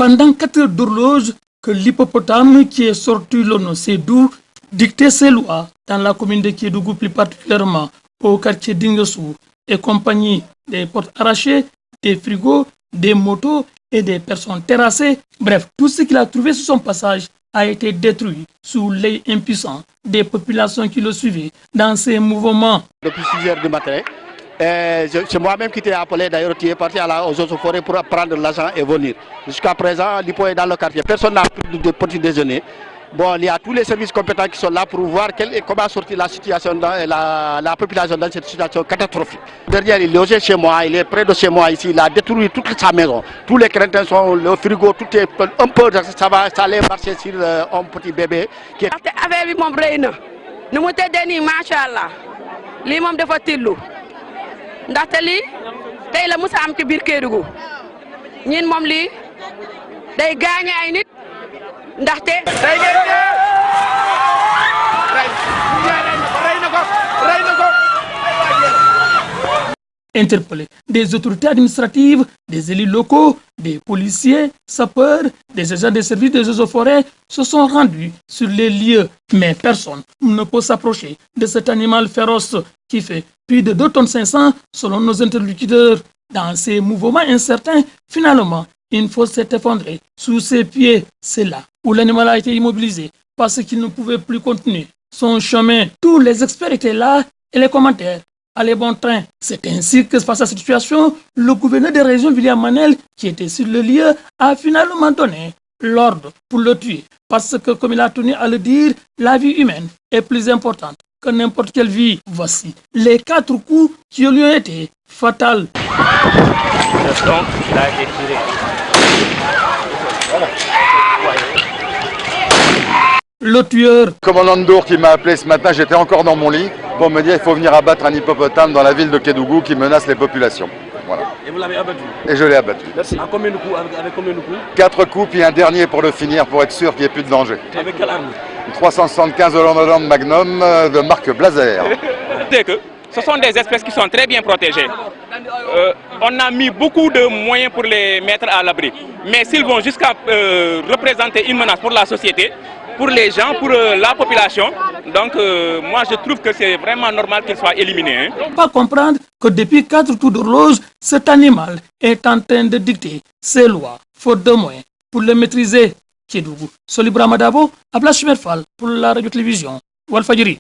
pendant 4 heures d'horloge que l'hippopotame qui est sorti le nom Sédou dictait ses lois dans la commune de Kédougou, plus particulièrement au quartier d'Inguessou, et compagnie des portes arrachées, des frigos, des motos et des personnes terrassées. Bref, tout ce qu'il a trouvé sur son passage a été détruit sous l'œil impuissant des populations qui le suivaient dans ces mouvements. Depuis 6 heures du matin, c'est moi-même qui t'ai appelé, d'ailleurs tu es parti aux autres forêts pour prendre l'argent et venir. Jusqu'à présent, l'hippo est dans le quartier. Personne n'a pris de petit déjeuner. Bon, il y a tous les services compétents qui sont là pour voir comment sortir la situation, la population dans cette situation catastrophique. Derrière, il est logé chez moi, il est près de chez moi ici, il a détruit toute sa maison. Tous les crétins sont, le frigo, tout est un peu, ça allait marcher sur un petit bébé. Qui est... ndaxte lii tey la musa am ci biir Kédougou ñin moom lii day gaañe ay nit ndaxte Interpellés, des autorités administratives, des élus locaux, des policiers, sapeurs, des agents des services des eaux et forêts se sont rendus sur les lieux. Mais personne ne peut s'approcher de cet animal féroce qui fait plus de 2,5 tonnes selon nos interlocuteurs. Dans ces mouvements incertains, finalement, une fosse s'est effondrée sous ses pieds. C'est là où l'animal a été immobilisé parce qu'il ne pouvait plus continuer son chemin. Tous les experts étaient là et les commentaires allaient bon train. C'est ainsi que, face à cette situation, le gouverneur de région, William Manel, qui était sur le lieu, a finalement donné l'ordre pour le tuer. Parce que, comme il a tenu à le dire, la vie humaine est plus importante que n'importe quelle vie. Voici les 4 coups qui lui ont été fatals. Il a été tiré. Le tueur. Commandant de Dour qui m'a appelé ce matin, j'étais encore dans mon lit, pour me dire qu'il faut venir abattre un hippopotame dans la ville de Kédougou qui menace les populations. Voilà. Et vous l'avez abattu? Et je l'ai abattu. Merci. À combien de coups? Avec combien de coups? 4 coups, puis un dernier pour le finir, pour être sûr qu'il n'y ait plus de danger. Avec quelle arme? 375 Holland Magnum de marque Blazer. Ce sont des espèces qui sont très bien protégées. On a mis beaucoup de moyens pour les mettre à l'abri. Mais s'ils vont jusqu'à représenter une menace pour la société, pour les gens, pour la population, donc moi je trouve que c'est vraiment normal qu'ils soient éliminés. Pas comprendre que depuis 4 tours d'horloge, cet animal est en train de dicter ses lois, faute de moyens, pour le maîtriser. Kédougou, Solibra Madabo, Abla Chimerfal pour la radio-télévision Walfadjri.